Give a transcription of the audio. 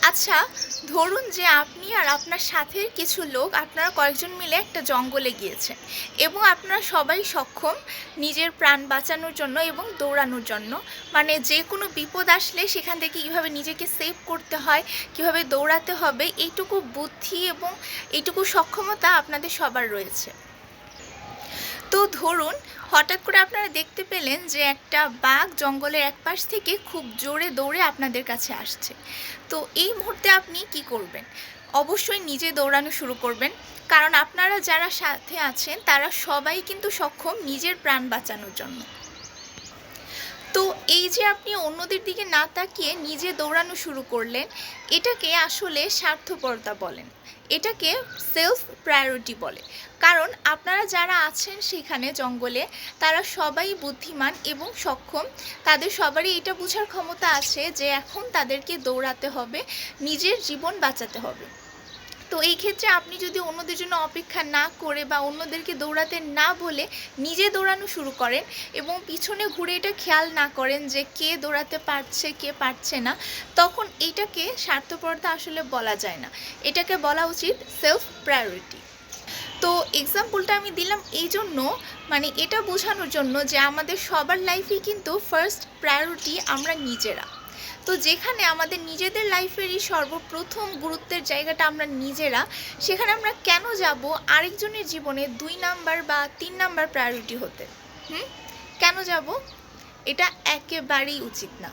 আচ্ছা, ধরুন যে আপনি আর আপনার সাথের কিছু লোক আপনারা কয়েকজন মিলে একটা জঙ্গলে গিয়েছেন এবং আপনারা সবাই সক্ষম নিজের প্রাণ বাঁচানোর জন্য এবং দৌড়ানোর জন্য। মানে যে কোনো বিপদ আসলে সেখান থেকে কীভাবে নিজেকে সেভ করতে হয়, কীভাবে দৌড়াতে হবে, এইটুকু বুদ্ধি এবং এইটুকু সক্ষমতা আপনাদের সবার রয়েছে। তো ধরুন হঠাৎ করে আপনারা দেখতে পেলেন যে একটা বাঘ জঙ্গলের এক পাশ থেকে খুব জোরে দৌড়ে আপনাদের কাছে আসছে। তো এই মুহূর্তে আপনি কি করবেন? অবশ্যই নিজে দৌড়ানো শুরু করবেন, কারণ আপনারা যারা সাথে আছেন তারা সবাই কিন্তু সক্ষম নিজের প্রাণ বাঁচানোর জন্য। তো এই যে আপনি অন্যদের দিকে না তাকিয়ে নিজে দৌড়ানো শুরু করলেন, এটাকে আসলে স্বার্থপরতা বলেন, এটাকে সেলফ প্রায়োরিটি বলে। কারণ আপনারা যারা আছেন সেখানে জঙ্গলে তারা সবাই বুদ্ধিমান এবং সক্ষম, তাদের সবারই এটা বোঝার ক্ষমতা আছে যে এখন তাদেরকে দৌড়াতে হবে, নিজের জীবন বাঁচাতে হবে। তো এই ক্ষেত্রে আপনি যদি অন্যদের জন্য অপেক্ষা না করে বা অন্যদেরকে দৌড়াতে না বলে নিজে দৌড়ানো শুরু করেন এবং পিছনে ঘুরে এটা খেয়াল না করেন যে কে দৌড়াতে পারছে কে পারছে না, তখন এটাকে স্বার্থপরতা আসলে বলা যায় না, এটাকে বলা উচিত সেলফ প্রায়োরিটি। তো এক্সাম্পলটা আমি দিলাম এই জন্য, মানে এটা বোঝানোর জন্য যে আমাদের সবার লাইফেই কিন্তু ফার্স্ট প্রায়োরিটি আমরা নিজেরা। তো যেখানে আমাদের নিজেদের লাইফেরই সর্বপ্রথম গুরুত্বের জায়গাটা আমরা নিজেরা, সেখানে আমরা কেন যাব আরেকজনের জীবনে 2 নাম্বার বা 3 নাম্বার প্রায়োরিটি হতে? কেন যাব? এটা একেবারেই উচিত না।